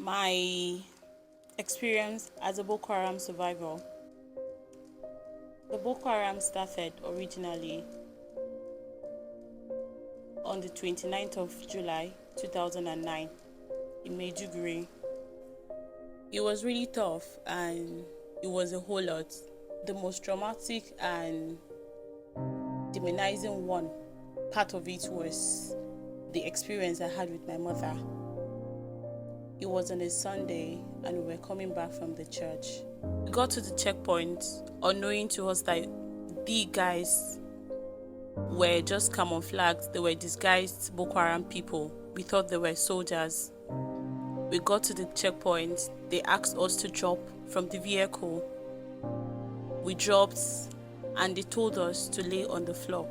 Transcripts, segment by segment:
My experience as a Boko-Haram survivor. The Boko-Haram started originally on the 29th of July 2009 in Maiduguri. It was really tough and it was a whole lot. The most traumatic and demonizing one part of it was the experience I had with my mother. It was on a Sunday and we were coming back from the church. We got to the checkpoint unknowing to us that the guys were just camouflaged. They were disguised Boko Haram people. We thought they were soldiers. We got to the checkpoint. They asked us to drop from the vehicle. We dropped and they told us to lay on the floor.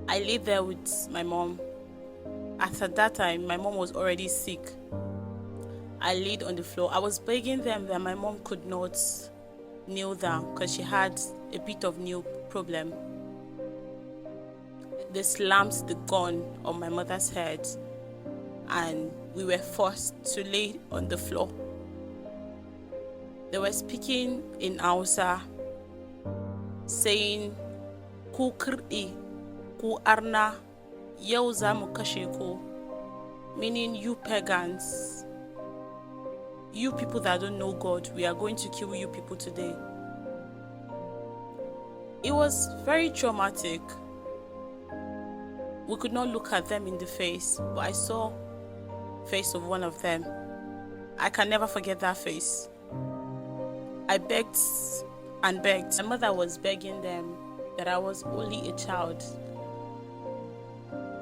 I lay there with my mom. At that time, my mom was already sick. I laid on the floor. I was begging them that my mom could not kneel down because she had a bit of knee problem. They slammed the gun on my mother's head and we were forced to lay on the floor. They were speaking in Hausa, saying, "Ku kirdi, ku arna, yau za mu kashe ku," meaning you pagans, you people that don't know God, we are going to kill you people today. It was very traumatic. We could not look at them in the face, but I saw the face of one of them. I can never forget that face. I begged and begged. My mother was begging them that I was only a child,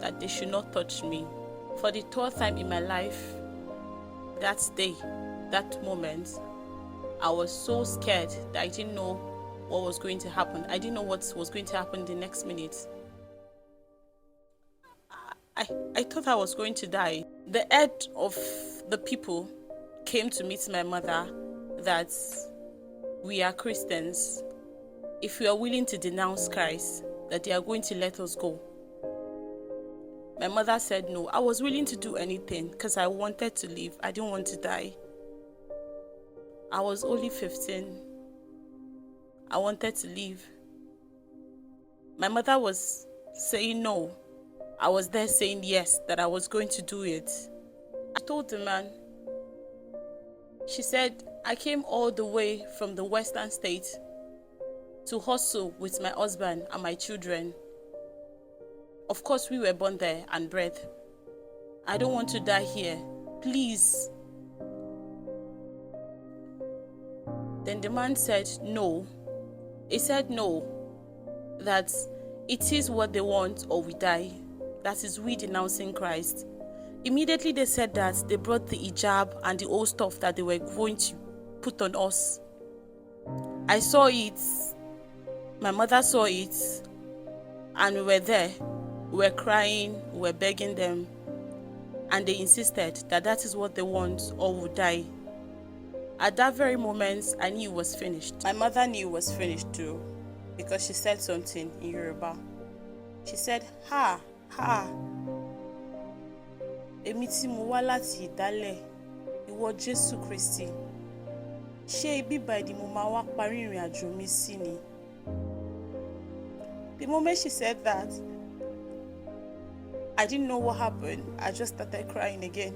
that they should not touch me. For the third time in my life, that day, that moment, I was so scared that I didn't know what was going to happen. I didn't know what was going to happen the next minute. I thought I was going to die. The head of the people came to meet my mother that we are Christians. If we are willing to denounce Christ, that they are going to let us go. My mother said no. I was willing to do anything because I wanted to live. I didn't want to die. I was only 15. I wanted to live. My mother was saying no. I was there saying yes, that I was going to do it. I told the man. She said, I came all the way from the western state to hustle with my husband and my children. Of course, we were born there and bred. I don't want to die here. Please. Then the man said no. He said no, that it is what they want or we die. That is we denouncing Christ. Immediately they said that they brought the hijab and the old stuff that they were going to put on us. I saw it. My mother saw it. And we were there. We were crying. We were begging them. And they insisted that that is what they want or we'll die. At that very moment, I knew it was finished. My mother knew it was finished too, because she said something in Yoruba. She said, "Ha, ha. Èmi tí mo wá láti ìdálẹ̀, ìwọ Jésù Kristi. Ṣé ibi báyìí ni mo máa wá parí ìrìn àjò mi sí ni?" The moment she said that, I didn't know what happened. I just started crying again.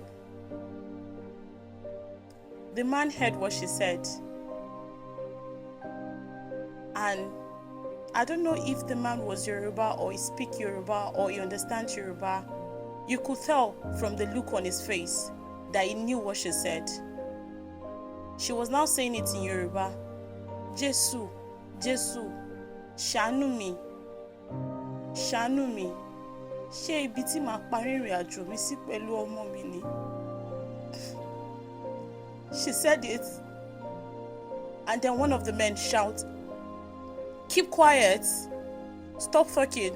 The man heard what she said. And I don't know if the man was Yoruba or he speaks Yoruba or he understands Yoruba. You could tell from the look on his face that he knew what she said. She was now saying it in Yoruba. Jesu, Jesu, ṣàánú mi, ṣàánú mi. Ṣé ibi tí màá parí ìrìn àjò mi sí pẹ̀lú ọmọ mi ni? She said it, and then one of the men shouted, "Keep quiet, stop talking."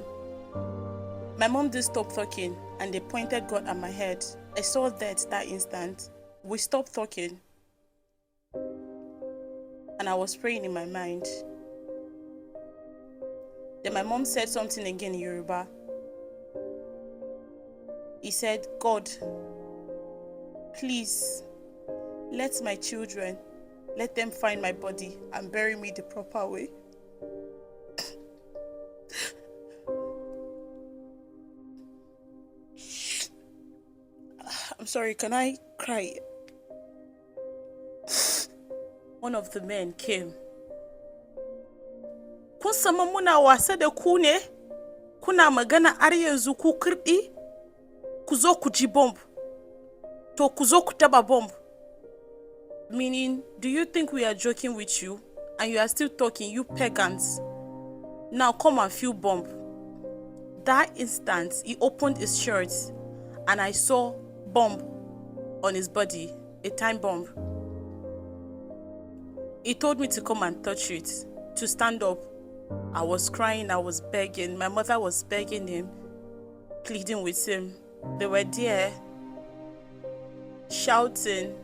My mom did stop talking, and they pointed gun at my head. I saw that instant. We stopped talking, and I was praying in my mind. Then my mom said something again in Yoruba. He said, "God, Please, let my children, let them find my body and bury me the proper way. I'm sorry, can I cry? One of the men came. Kun sama muna wasa da ku ne? Kuna magana har yanzu ku kirɗi? Ku zo ku ji bomb. To ku zo ku taba bomb. Meaning, do you think we are joking with you? And you are still talking, you pagans? Now come and feel bomb. That instant, he opened his shirt and I saw bomb on his body, a time bomb. He told me to come and touch it, to stand up. I was crying, I was begging. My mother was begging him, pleading with him. They were there, shouting,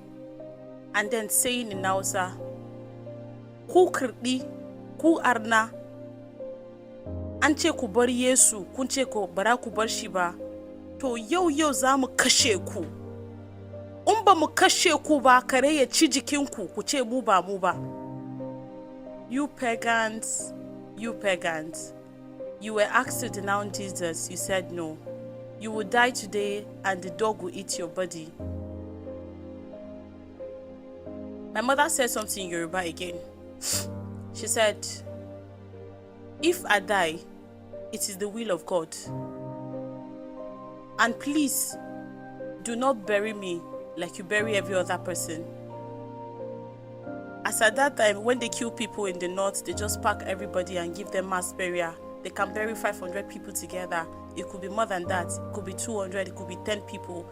and then saying in Hausa, ku kirɗi, ku arna, an ce ku bar Yesu, kun ce ku bara ku bar shi ba, to yau za mu kashe ku. In ba mu kashe ku ba, kare ya ci jikinku, ku ce mu ba mu ba. You pagans, you pagans. You were asked to denounce Jesus, you said no. You will die today and the dog will eat your body. My mother said something in Yoruba again. She said, if I die, it is the will of God. And please, do not bury me like you bury every other person. As at that time, when they kill people in the north, they just pack everybody and give them mass burial. They can bury 500 people together. It could be more than that. It could be 200, it could be 10 people.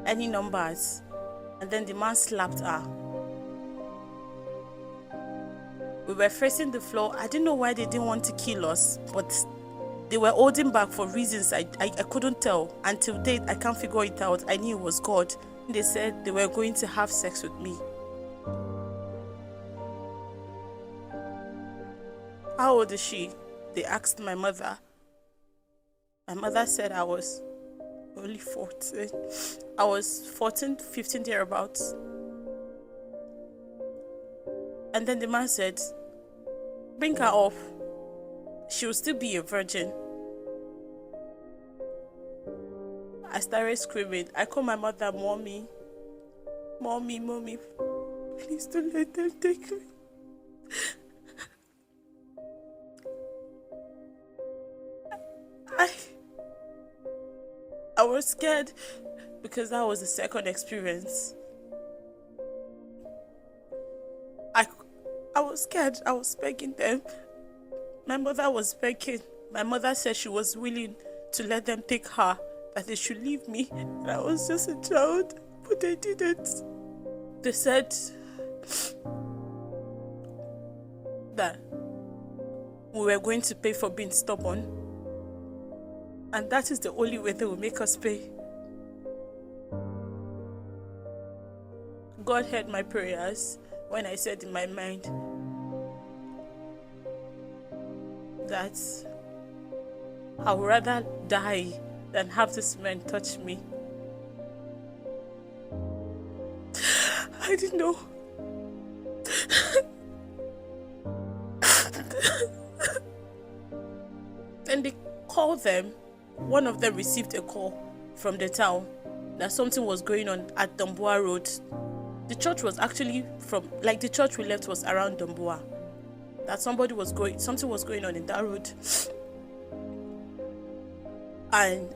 Any numbers. And then the man slapped her. We were facing the floor. I didn't know why they didn't want to kill us, but they were holding back for reasons I couldn't tell. Until date, I can't figure it out. I knew it was God. They said they were going to have sex with me. How old is she? They asked my mother. My mother said I was only 14. I was 14, 15 thereabouts. And then the man said, bring her up. She will still be a virgin. I started screaming. I called my mother, Mommy. Mommy, Mommy. Please don't let them take me. I was scared because that was the second experience. I was scared. I was begging them. My mother was begging. My mother said she was willing to let them take her, that they should leave me. And I was just a child, but they didn't. They said that we were going to pay for being stubborn. And that is the only way they will make us pay. God heard my prayers when I said in my mind that I would rather die than have this man touch me. I didn't know. And they called them. One of them received a call from the town that something was going on at Damboa Road. The church was actually the church we left was around Damboa. That something was going on in that road. And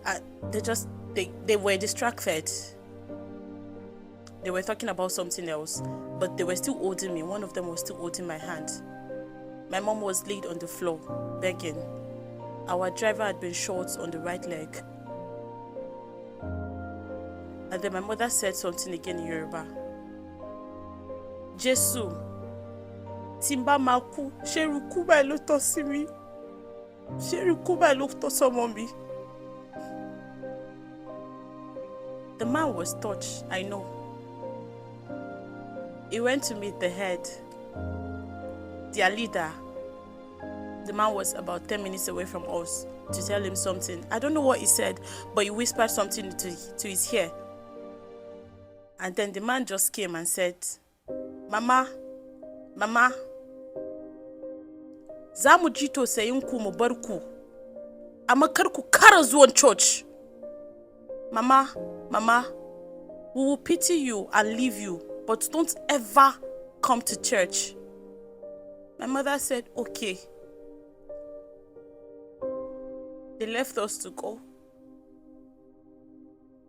they were distracted. They were talking about something else, but they were still holding me. One of them was still holding my hand. My mom was laid on the floor, begging. Our driver had been shot on the right leg. And then my mother said something again in Yoruba. Jesu, timba maku, sheruku ba lo to simi, sheruku ba lo to somomi. The man was touched, I know. He went to meet the head, their leader. The man was about 10 minutes away from us to tell him something. I don't know what he said, but he whispered something to his ear. And then the man just came and said, Mama, za mu ji tosayinku mu bar ku, amma kar ku kara zuwan church. Mama, we will pity you and leave you, but don't ever come to church. My mother said, okay. They left us to go.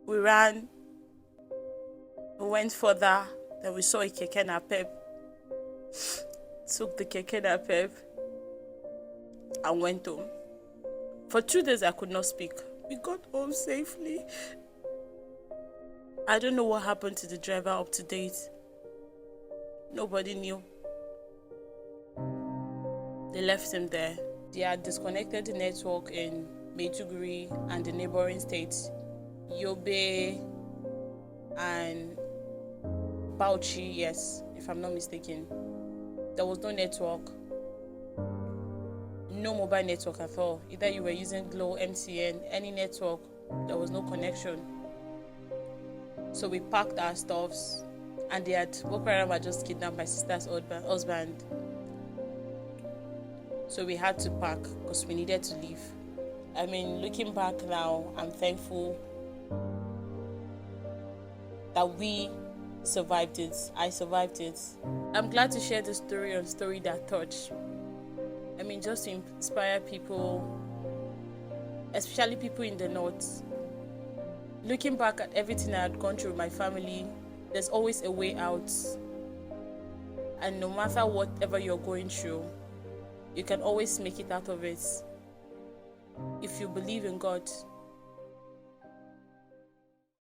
We ran. We went further. Then we saw a keke napep. Took the keke napep and went home. For 2 days, I could not speak. We got home safely. I don't know what happened to the driver up to date. Nobody knew. They left him there. They had disconnected the network in Maiduguri and the neighboring states, Yobe and Bauchi, yes, if I'm not mistaken. There was no network, no mobile network at all. Either you were using Glo, MTN, any network, there was no connection. So we packed our stuffs, and they had boko-Haram had just kidnapped my sister's husband. So we had to pack because we needed to leave. I mean, looking back now, I'm thankful that we survived it. I survived it. I'm glad to share this story on Story That Touch. I mean, just to inspire people, especially people in the north. Looking back at everything I had gone through with my family, there's always a way out. And no matter whatever you're going through, you can always make it out of it if you believe in God.